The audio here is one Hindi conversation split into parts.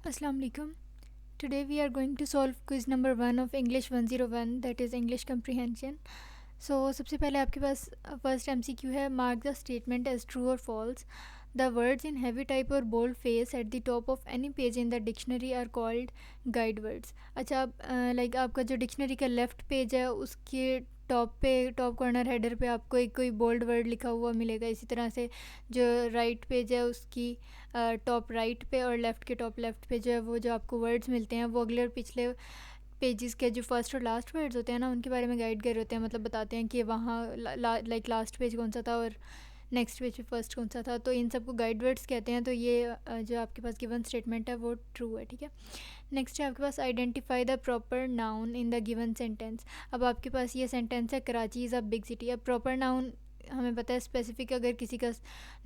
Assalamu alaikum. Today we are going to solve quiz number 1 of English 101, that is English comprehension. So सबसे पहले आपके पास फर्स्ट MCQ है. Mark the statement as true or false. The words in heavy type or bold face at the top of any page in the dictionary are called guide words. अच्छा, आप आपका जो डिक्शनरी का लेफ़्ट पेज है उसके टॉप कॉर्नर हेडर पे आपको एक कोई बोल्ड वर्ड लिखा हुआ मिलेगा. इसी तरह से जो राइट पेज है उसकी टॉप राइट पे और लेफ़्ट के टॉप लेफ़्ट पे जो है वो जो आपको वर्ड्स मिलते हैं वो अगले और पिछले पेजेस के जो फर्स्ट और लास्ट वर्ड्स होते हैं ना उनके बारे में गाइड कर रहे होते हैं. मतलब बताते हैं कि वहाँ लास्ट पेज कौन सा था और नेक्स्ट पेज पे फर्स्ट कौन सा था. तो इन सबको गाइड वर्ड्स कहते हैं. तो ये जो आपके पास गिवन स्टेटमेंट है वो ट्रू है. ठीक है. नेक्स्ट है आपके पास identify the proper noun in the given sentence. अब आपके पास ये सेंटेंस है Karachi is a big city. अब प्रॉपर नाउन हमें पता है स्पेसिफिक अगर किसी का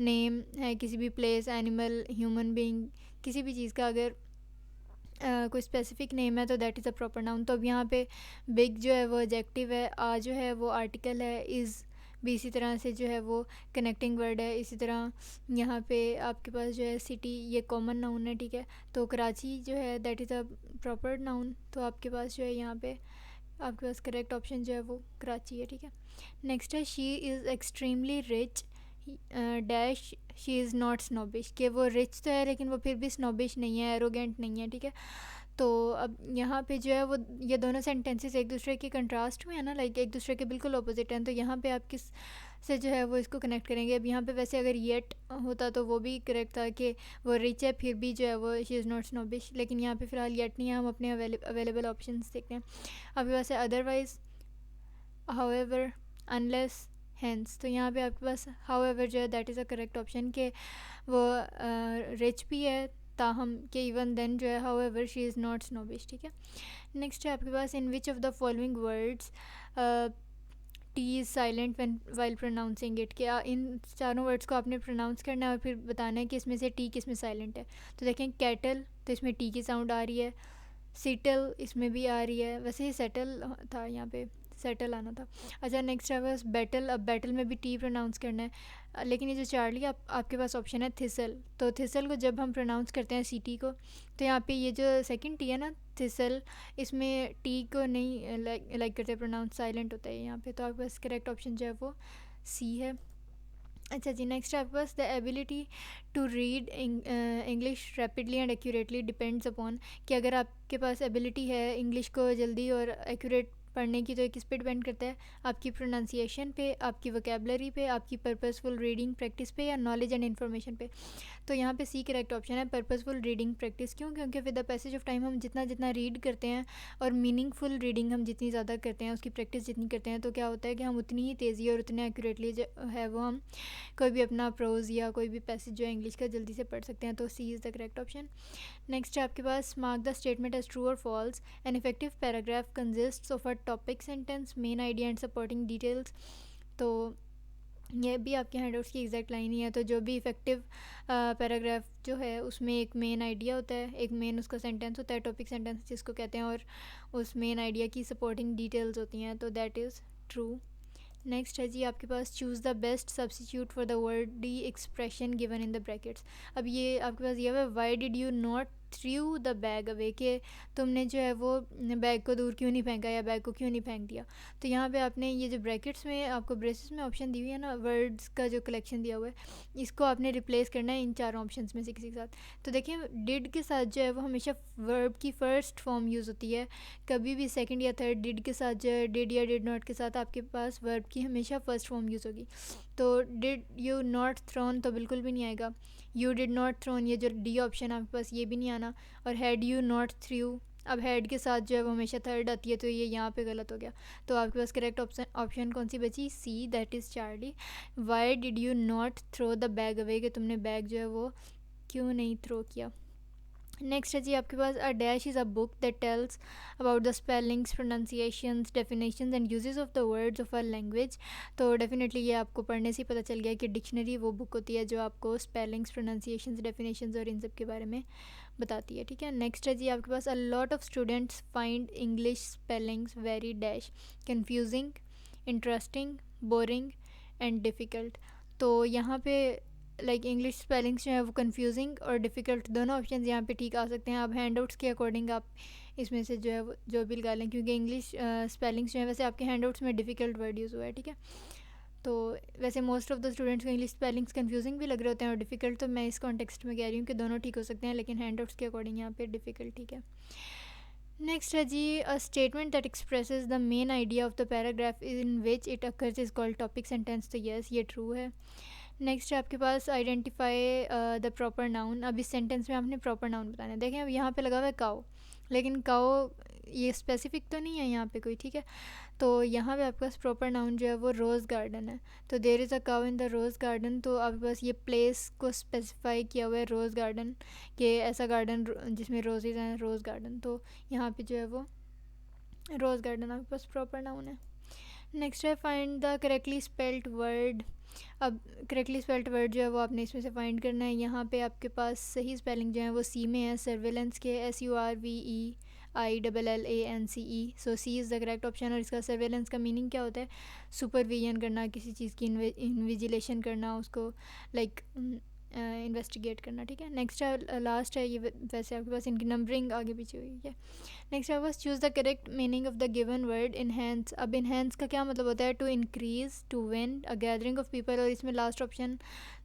नेम है, किसी भी प्लेस, एनिमल, ह्यूमन बीइंग, किसी भी चीज़ का अगर कोई स्पेसिफिक नेम है तो that is a proper noun. तो अब यहाँ पे बिग जो है वो एडजेक्टिव है, आ जो है वो आर्टिकल है, इज़ भी इसी तरह से जो है वो कनेक्टिंग वर्ड है. इसी तरह यहाँ पे आपके पास जो है सिटी ये कॉमन नाउन है. ठीक है. तो कराची जो है that is a proper noun. तो आपके पास जो है यहाँ पे आपके पास करेक्ट ऑप्शन जो है वो कराची है. ठीक है. नेक्स्ट है she is extremely rich dash she is not snobbish. कि वो रिच तो है लेकिन वो फिर भी स्नोबिश नहीं है, एरोगेंट नहीं है. ठीक है. तो अब यहाँ पे जो है वो ये दोनों सेंटेंसेस एक दूसरे के कंट्रास्ट में है ना, एक दूसरे के बिल्कुल ऑपोजिट हैं. तो यहाँ पे आप किस से जो है वो इसको कनेक्ट करेंगे. अब यहाँ पे वैसे अगर येट होता तो वो भी करेक्ट था कि वो रिच है फिर भी जो है वो शी इज़ नॉट स्नोबिश. लेकिन यहाँ पे फ़िलहाल येट नहीं है. हम अपने अवेलेबल ऑप्शन देखते हैं. अभी वैसे अदरवाइज़, हाउएवर, अनलेस, हेंस. तो यहाँ पे आपके पास हाउएवर जो है that is a correct option कि वो रिच भी है ताहम कि इवन देन जो है however she is not snobbish. ठीक है. नेक्स्ट है आपके पास in which of the following words T is silent when while pronouncing it. क्या इन चारों वर्ड्स को आपने प्रोनाउंस करना है और फिर बताना है कि इसमें से टी किस में साइलेंट है. तो देखें कैटल तो इसमें टी की साउंड आ रही है, सीटल इसमें भी आ रही है. वैसे ही सेटल था, यहाँ पे सेटल आना था. अच्छा नेक्स्ट है बस बैटल. अब बैटल में भी टी प्रोनाउंस करना है. लेकिन ये जो चार्ली आपके पास ऑप्शन है थिसल. तो थिसल को जब हम प्रोनाउंस करते हैं सी टी को तो यहाँ पे ये जो सेकंड टी है ना थिसल, इसमें टी को नहीं लाइक करते प्रोनाउंस, साइलेंट होता है यहाँ पे. तो आपके पास करेक्ट ऑप्शन जो है वो सी है. अच्छा जी. नेक्स्ट है आपके पास the ability to read English rapidly and accurately depends upon. कि अगर आपके पास एबिलिटी है इंग्लिश को जल्दी और एक्यूरेट पढ़ने की तो ये किस पे डिपेंड करता है, आपकी प्रोनाउंसिएशन पे, आपकी वोकेबलरी पे, आपकी पर्पसफुल रीडिंग प्रैक्टिस पे या नॉलेज एंड इन्फॉर्मेशन पे. तो यहाँ पे सी करेक्ट ऑप्शन है पर्पसफुल रीडिंग प्रैक्टिस. क्यों? क्योंकि with the passage of time हम जितना जितना रीड करते हैं और मीनिंगफुल रीडिंग हम जितनी ज़्यादा करते हैं, उसकी प्रैक्टिस जितनी करते हैं तो क्या होता है कि हम उतनी ही तेज़ी और उतने एक्यूरेटली जो है वो हम कोई भी अपना प्रोज या कोई भी पैसेज जो है इंग्लिश का जल्दी से पढ़ सकते हैं. तो C is the correct option. Next है आपके पास mark the statement as true और false. An effective paragraph consists of a topic sentence main idea and supporting details. तो ये भी आपके हैंडआउट्स की एग्जैक्ट लाइन ही है. तो जो भी इफेक्टिव पैराग्राफ जो है उसमें एक मेन आइडिया होता है, एक मेन उसका सेंटेंस होता है, टॉपिक सेंटेंस जिसको कहते हैं, और उस मेन आइडिया की सपोर्टिंग डिटेल्स होती हैं. तो दैट इज़ ट्रू. नेक्स्ट है जी आपके पास choose the best substitute for the word the expression given in the brackets. अब ये आपके पास ये है why did you not through the bag away. कि तुमने जो है वो बैग को दूर क्यों नहीं फेंका या बैग को क्यों नहीं फेंक दिया. तो यहाँ पे आपने ये जो ब्रैकेट्स में आपको ब्रेसेस में ऑप्शन दी हुई है ना, वर्ड्स का जो कलेक्शन दिया हुआ है, इसको आपने रिप्लेस करना है इन चारों ऑप्शंस में से किसी के साथ. तो देखिए डिड के साथ जो है वो हमेशा वर्ब की फ़र्स्ट फॉर्म यूज़ होती है. कभी भी सेकंड या थर्ड डिड के साथ जो है डिड या डिड नॉट के साथ आपके पास वर्ब की हमेशा फर्स्ट फॉर्म यूज़ होगी. तो डिड यू नॉट थ्रोन तो बिल्कुल भी नहीं आएगा. यू डिड नॉट थ्रोन ये जो डी ऑप्शन आपके पास ये भी नहीं आना. और हैड यू नॉट थ्रू, अब हेड के साथ जो है वो हमेशा थर्ड आती है तो ये यहाँ पे गलत हो गया. तो आपके पास करेक्ट ऑप्शन कौन सी बची, C that is Charlie. Why did you not throw the bag away कि तुमने बैग जो है वो क्यों नहीं थ्रो किया. नेक्स्ट है जी आपके पास a dash is a book that tells about the spellings, pronunciations, definitions and uses of the words of a language. तो डेफिनेटली ये आपको पढ़ने से ही पता चल गया कि डिक्शनरी वो बुक होती है जो आपको स्पेलिंग्स, प्रोनाउंसिएशंस, डेफिनेशंस और इन सब के बारे में बताती है. ठीक है. नेक्स्ट है जी आपके पास a lot of students find English spellings very dash confusing, interesting, boring and difficult. तो यहाँ पे लाइक इंग्लिश स्पेलिंग्स जो है वो कंफ्यूजिंग और डिफ़िकल्ट दोनों ऑप्शन यहाँ पे ठीक आ सकते हैं। आप हैंडआउट्स के अकॉर्डिंग आप इसमें से जो है वो जो भी लगा लें, क्योंकि इंग्लिश स्पेलिंग्स जो है वैसे आपके हैंडआउट्स में डिफ़िकल्ट वर्ड यूज़ हुआ है, ठीक है। तो वैसे मोस्ट ऑफ द स्टूडेंट्स को इंग्लिश स्पेलिंग्स कंफ्यूजिंग भी लग रहे होते हैं और डिफ़िकल्ट, तो मैं इस कॉन्टेक्स्ट में कह रही हूँ कि दोनों ठीक हो सकते हैं, लेकिन हैंडआउट्स के अकॉर्डिंग यहाँ पे डिफ़िकल्ट ठीक है। नेक्स्ट है जी, a statement that expresses the main idea of the paragraph in which it occurs is called topic sentence, तो यस ये ट्रू है। नेक्स्ट है आपके पास आइडेंटिफाई द प्रॉपर नाउन। अब इस सेंटेंस में आपने प्रॉपर नाउन बताना है। देखें अब यहाँ पे लगा हुआ है काओ, लेकिन काओ ये स्पेसिफिक तो नहीं है यहाँ पे कोई, ठीक है। तो यहाँ पे आपके पास प्रॉपर नाउन जो है वो रोज़ गार्डन है, तो there is a cow in the rose garden, तो आपके पास ये प्लेस को स्पेसिफाई किया हुआ है रोज़ गार्डन के, ऐसा गार्डन जिसमें रोजेज हैं, रोज़ गार्डन, तो यहाँ पे जो है वो रोज़ गार्डन आपके पास प्रॉपर नाउन है। नेक्स्ट है find the correctly spelled word. अब करेक्टली स्पेल्ड वर्ड जो है वो आपने इसमें से फाइंड करना है। यहाँ पे आपके पास सही स्पेलिंग जो है वो सी में है, सर्वेलेंस के SURVEILLANCE, so C is the correct option. और इसका सर्वेलेंस का मीनिंग क्या होता है? सुपरविजन करना, किसी चीज़ की इन्विजिलेशन करना, उसको लाइक इन्वेस्टिगेट करना, ठीक है। नेक्स्ट है लास्ट है ये, वैसे आपके पास इनकी नंबरिंग आगे पीछे हुई है। नेक्स्ट है बस choose the correct meaning of the given word enhance. अब इनहेंस का क्या मतलब होता है? To increase, to win, a gathering of people, और इसमें लास्ट ऑप्शन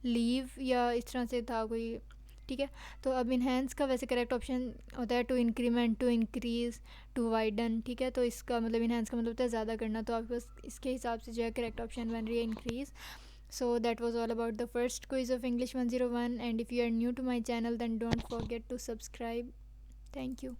लीव या इस तरह से था कोई, ठीक है। तो अब इनहेंस का वैसे करेक्ट ऑप्शन होता है to increment, to increase, to widen, ठीक है। तो इसका मतलब इनहेंस का मतलब होता है ज़्यादा करना, तो आपके पास इसके हिसाब से जो है करेक्ट ऑप्शन बन रही है increase. So that was all about the first quiz of English 101, and if you are new to my channel then don't forget to subscribe. Thank you.